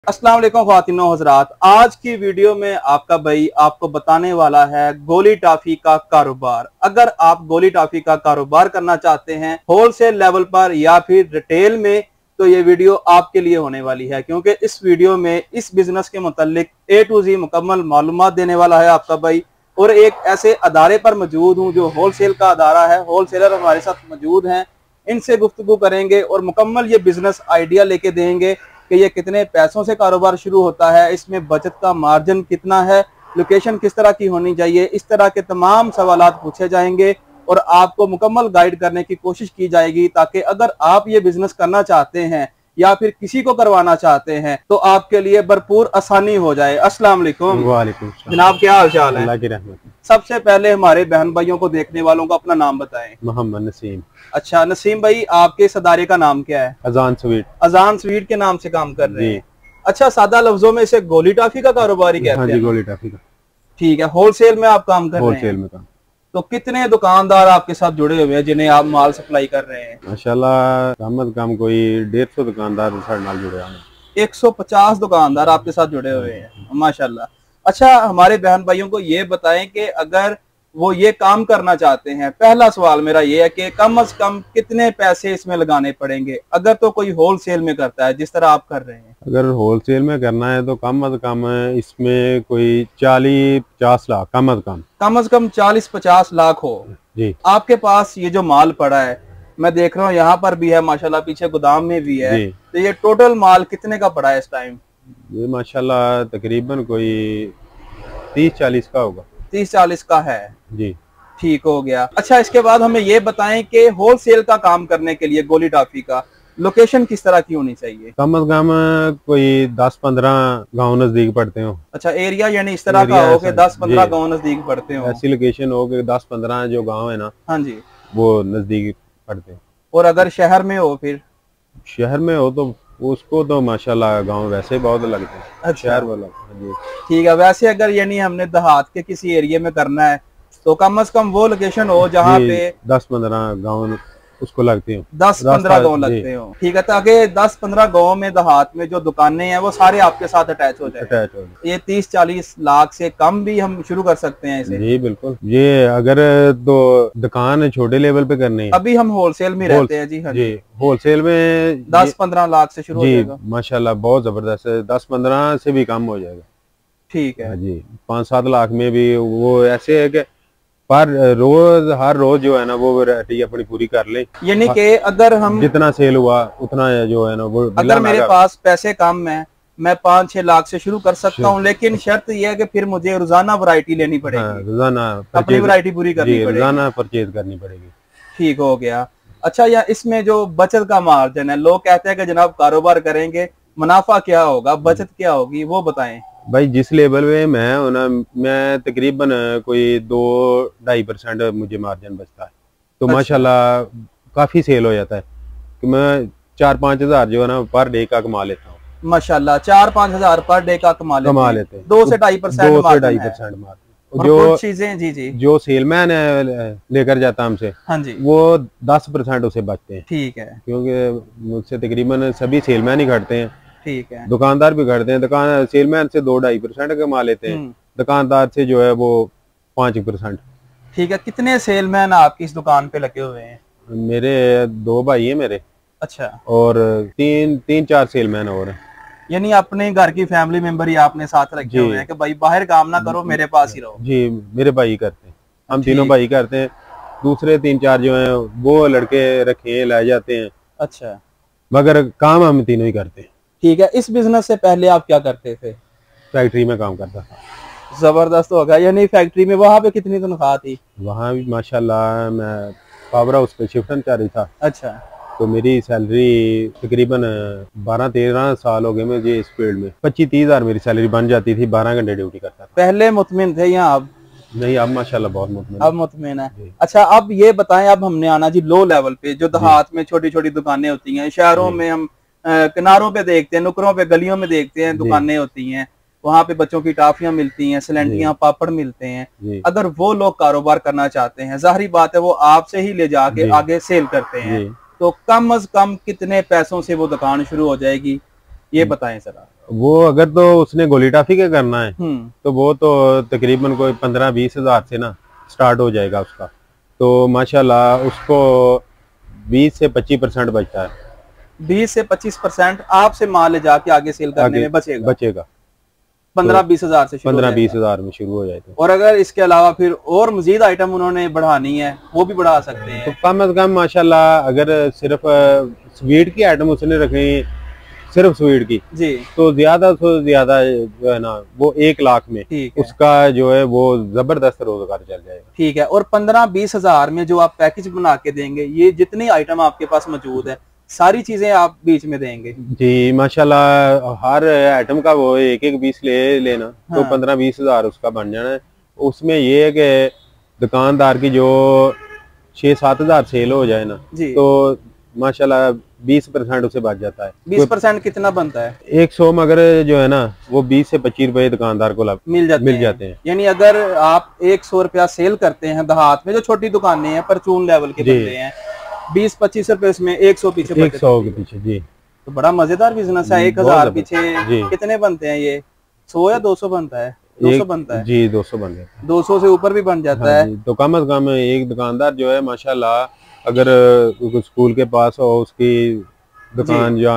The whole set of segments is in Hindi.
अस्सलाम वालेकुम ख्वातीनो हज़रात। आज की वीडियो में आपका भाई आपको बताने वाला है गोली टॉफी का कारोबार। अगर आप गोली टॉफी का कारोबार करना चाहते हैं होलसेल लेवल पर या फिर रिटेल में, तो ये वीडियो आपके लिए होने वाली है, क्योंकि इस वीडियो में इस बिजनेस के मुतालिक A to Z मुकम्मल मालूमात देने वाला है आपका भाई। और एक ऐसे अदारे पर मौजूद हूँ जो होलसेल का अदारा है, होलसेलर हमारे साथ मौजूद हैं। इनसे गुफ्तगू करेंगे और मुकम्मल ये बिजनेस आइडिया लेके देंगे कि ये कितने पैसों से कारोबार शुरू होता है, इसमें बचत का मार्जिन कितना है, लोकेशन किस तरह की होनी चाहिए, इस तरह के तमाम सवालात पूछे जाएंगे और आपको मुकम्मल गाइड करने की कोशिश की जाएगी, ताकि अगर आप ये बिजनेस करना चाहते हैं या फिर किसी को करवाना चाहते हैं तो आपके लिए भरपूर आसानी हो जाए। अस्सलाम वालेकुम। वालेकुम जनाब, क्या हाल चाल है? अल्लाह की रहमत। सबसे पहले हमारे बहन भाइयों को, देखने वालों को अपना नाम बताएं। मोहम्मद नसीम। अच्छा नसीम भाई, आपके इस अदारे का नाम क्या है? अजान स्वीट। अजान स्वीट के नाम से काम कर रहे हैं। अच्छा, सादा लफ्जों में इसे गोली टॉफी का कारोबार ही कहते हैं? हाँ जी, गोली टॉफी का। ठीक है, होलसेल में आप काम कर रहे हैं? होलसेल में काम। तो कितने दुकानदार आपके साथ जुड़े हुए हैं जिन्हें आप माल सप्लाई कर रहे हैं? माशाल्लाह कम कोई 150 दुकानदार साढ़े नाल जुड़े हैं। 150 दुकान आपके साथ जुड़े हुए हैं, माशाल्लाह। अच्छा, हमारे बहन भाइयों को ये बताएं कि अगर वो ये काम करना चाहते हैं, पहला सवाल मेरा ये है कि कम से कम कितने पैसे इसमें लगाने पड़ेंगे अगर तो कोई होलसेल में करता है जिस तरह आप कर रहे हैं? अगर होलसेल में करना है तो कम से कम इसमें कोई 40-50 लाख कम से कम 40-50 लाख हो जी। आपके पास ये जो माल पड़ा है, मैं देख रहा हूँ यहाँ पर भी है माशाल्लाह, पीछे गोदाम में भी है, तो ये टोटल माल कितने का पड़ा है इस टाइम? ये माशाल्लाह तकरीबन कोई 30-40 का होगा। 30-40 का है जी। ठीक हो गया। अच्छा, इसके बाद हमें ये बताएं कि होलसेल का काम करने के लिए गोली टॉफी का लोकेशन किस तरह की होनी चाहिए? कम से कम कोई 10-15 गांव नजदीक पड़ते हो। अच्छा, एरिया यानी इस तरह का हो कि 10-15 गांव नजदीक पड़ते हो? ऐसी लोकेशन हो कि 10-15 जो गांव है ना, हाँ जी, वो नजदीक पड़ते हैं। और अगर शहर में हो? फिर शहर में हो तो उसको तो माशाल्लाह गांव वैसे बहुत लगते हैं। अच्छा, शहर वाला जी ठीक है। वैसे अगर यानी हमने देहात के किसी एरिया में करना है तो कम से कम वो लोकेशन हो जहाँ पे 10-15 गांव उसको लगते हो, 10-15 गांव लगते हो। ठीक है, ताकि 10-15 गांव में देहात में जो दुकानें हैं वो सारे आपके साथ अटैच हो जाए। ये 30-40 लाख से कम भी हम शुरू कर सकते हैं इसे? जी बिल्कुल। ये अगर तो दुकान छोटे लेवल पे करनी है, अभी हम होलसेल में रहते हैं जी। हाँ जी, होलसेल में 10-15 लाख से शुरू हो जाएगा। माशाल्लाह बहुत जबरदस्त है। 10-15 से भी कम हो जाएगा। ठीक है जी। 5-7 लाख में भी वो ऐसे है कि पर हर रोज जो है ना वो वैरायटी अपनी पूरी कर ले, यानी कि अगर हम जितना सेल हुआ उतना जो है ना वो, अगर मेरे पास पैसे कम है, मैं 5-6 लाख से शुरू कर सकता हूँ, लेकिन शर्त यह है कि फिर मुझे रोजाना वैरायटी लेनी पड़ेगी। हाँ, रोजाना अपनी वैरायटी पूरी करनी पड़ेगी, रोजाना परचेज करनी पड़ेगी। ठीक हो गया। अच्छा, या इसमें जो बचत का मार्जिन है, लोग कहते हैं कि जनाब कारोबार करेंगे मुनाफा क्या होगा, बचत क्या होगी, वो बताएं। भाई जिस लेवल में मैं हूं ना, मैं तकरीबन कोई 2-2.5% मुझे मार्जिन बचता है, तो अच्छा। माशाल्लाह काफी सेल हो जाता है कि मैं 4-5 हजार जो है ना पर डे का कमा लेता हूँ। माशाल्लाह 4-5 हजार पर डे का कमा लेते हैं। 2 से 2.5% मार्जिन। जो चीजें जी जो सेलमैन लेकर जाता हमसे, हाँ जी, वो 10% उसे बचते हैं। ठीक है, क्योंकि मुझसे तकरीबन सभी सेलमैन ही घटते हैं। ठीक है, दुकानदार भी घटते हैं। दुकान सेलमैन से 2-2.5% कमा लेते हैं, दुकानदार से जो है वो 5%। ठीक है। कितने सेलमैन आपकी इस दुकान पे लगे हुए हैं? मेरे 2 भाई हैं मेरे। अच्छा, और 3-4 सेलमैन और हैं। यानी अपने घर की फैमिली मेंबर ही आपने साथ रखे हुए हैं कि भाई बाहर काम ना करो, मेरे पास ही रहो? जी, मेरे भाई करते हैं, हम तीनों भाई करते हैं। दूसरे 3-4 जो हैं वो लड़के रखे लाए जाते हैं। अच्छा, मगर काम हम तीनों ही करते हैं। ठीक है। इस बिजनेस से पहले आप क्या करते थे? फैक्ट्री में काम करता था। जबरदस्त होगा। यानी फैक्ट्री में वहाँ पे कितनी तनख्वाह थी? वहाँ भी माशाल्लाह मैं पावर हाउस पे शिफ्टन चाह रही था। अच्छा, तो मेरी सैलरी तकरीबन 12-13 साल हो गए मुझे इस फील्ड में। 25-30 हजार मेरी सैलरी बन जाती थी, 12 घंटे ड्यूटी करता था। पहले मुतमिन थे या अब? नहीं, अब माशाल्लाह बहुत मुतमिन। अब मुतमिन है। अच्छा, अब ये बताएं, अब हमने आना जी लो लेवल पे, जो देहात में छोटी छोटी दुकानें होती हैं, शहरों में हम किनारों पे देखते हैं, नुकरों पे, गलियों में देखते हैं दुकानें होती हैं, वहाँ पे बच्चों की टाफियां मिलती हैं, सिलेंटियां, पापड़ मिलते हैं। अगर वो लोग कारोबार करना चाहते हैं, जाहिर बात है वो आपसे ही ले जाके आगे सेल करते हैं, तो कम से कम कितने पैसों से वो दुकान शुरू हो जाएगी, ये बताएं जरा। वो अगर तो उसने गोली टाफी का करना है तो वो तो तकरीबन कोई 15-20 हजार से ना स्टार्ट हो जाएगा उसका। तो माशाल्लाह उसको 20 से 25% बचता है। 20 से 25% आपसे माल ले जाके आगे सेल करने में बचेगा 15-20 हजार से 15-20 हजार में शुरू हो जाए तो। और अगर इसके अलावा फिर और मजीद आइटम उन्होंने बढ़ानी है वो भी बढ़ा सकते हैं। तो कम से कम माशाल्लाह अगर सिर्फ स्वीट की आइटम उसने रखी, सिर्फ स्वीट की जी, तो ज्यादा से ज्यादा जो है ना वो 1 लाख में उसका जो है वो जबरदस्त रोजगार चल जाएगा। ठीक है। और 15-20 हजार में जो आप पैकेज बना के देंगे, ये जितनी आइटम आपके पास मौजूद है सारी चीजें आप बीच में देंगे? जी माशाल्लाह, हर आइटम का वो एक पीस लेना। हाँ। तो 15-20 हजार उसका बन जाना है। उसमें ये है कि दुकानदार की जो 6-7 हजार सेल हो जाए ना जी, तो माशाल्लाह 20% उसे बच जाता है। 20% कितना बनता है? 100 मगर जो है ना वो 20 से 25 रुपए दुकानदार को मिल जाते हैं। यानी अगर आप 100 रुपया सेल करते हैं देहात में, जो छोटी दुकानें हैं परचून लेवल के बंदे हैं, 20-25 रुपए उसमें 100 पीछे 100 के पीछे जी, तो बड़ा मजेदार बिजनेस है। 1000 पीछे कितने बनते हैं ये? 100 या 200 बनता है? 200 बनता है जी, 200 बन जाता है। 200 से ऊपर भी बन जाता है। तो कम से कम एक दुकानदार जो है माशाल्लाह, अगर स्कूल के पास हो, उसकी दुकान या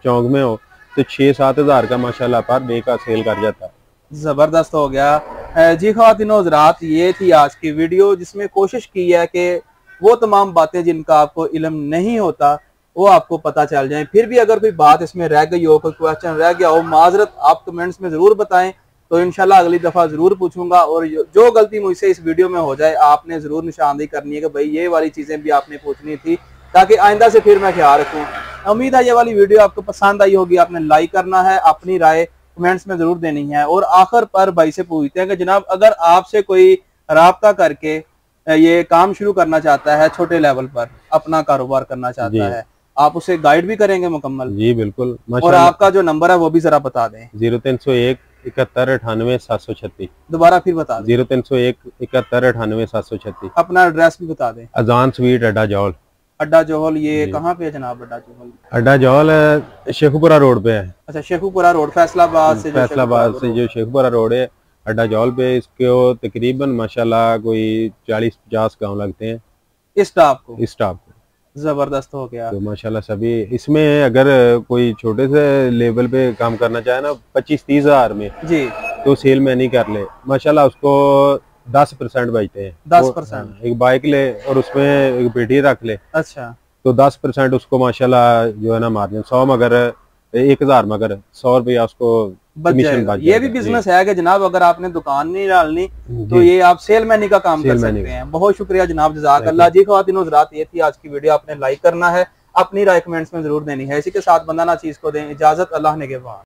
चौक में हो, तो 6-7 हजार का माशाल्लाह पर डे का सेल कर जाता है। जबरदस्त हो गया जी। ख्वातीनो हज़रात, ये थी आज की वीडियो जिसमें कोशिश की है कि वो तमाम बातें जिनका आपको इल्म नहीं होता वो आपको पता चल जाए। फिर भी अगर कोई बात इसमें रह गई हो, कोई क्वेश्चन रह गया हो, माजरत आप कमेंट्स में जरूर बताएं, तो इंशाल्लाह अगली दफा जरूर पूछूंगा। और जो गलती मुझसे इस वीडियो में हो जाए आपने जरूर निशानदेही करनी है कि भाई ये वाली चीजें भी आपने पूछनी थी, ताकि आइंदा से फिर मैं ख्याल रखूं। उम्मीद है ये वाली वीडियो आपको पसंद आई होगी। आपने लाइक करना है, अपनी राय कमेंट्स में जरूर देनी है। और आखिर पर भाई से पूछते हैं कि जनाब, अगर आपसे कोई राब्ता करके ये काम शुरू करना चाहता है, छोटे लेवल पर अपना कारोबार करना चाहता है, आप उसे गाइड भी करेंगे मुकम्मल? जी बिल्कुल। और आपका जो नंबर है वो भी जरा बता दें। 0301 71 98 736। दोबारा फिर बता दें। 0301 71 98 736। अपना एड्रेस भी बता दें। अजान स्वीट अड्डा जौहल। अड्डा जौहल ये कहाँ पे है जनाब? अड्डा जौहल, अड्डा जौहल शेखुपुरा रोड पे है। अच्छा, शेखुपुरा रोड, फैसलाबाद से जो शेखुपुरा रोड है अड्डा जौहल पे, इसको तकरीबन माशाल्लाह कोई 40-50 गांव लगते हैं इस स्टाफ को। जबरदस्त हो गया। तो माशाल्लाह सभी इसमें, अगर कोई छोटे से लेवल पे काम करना चाहे ना 25-30 हजार में जी, तो सेल मैन ही कर ले, माशाल्लाह उसको 10% बचते हैं। 10%? एक बाइक ले और उसमें एक पेटी रख ले, अच्छा, तो 10% उसको माशाल्लाह जो है ना मार्जिन 100 मगर 1000 मगर 100 रुपया उसको कमीशन बच। ये भी बिजनेस है कि जनाब अगर आपने दुकान नहीं डालनी तो ये आप सेलमैनी का काम कर सकते हैं। बहुत शुक्रिया जनाब, जज़ाकल्लाह जी। ख्वातीनो हज़रात, ये थी आज की वीडियो। आपने लाइक करना है, अपनी राय कमेंट्स में जरूर देनी है। इसी के साथ बंदा ना चीज को दें इजाजत, अल्लाह ने के बाद।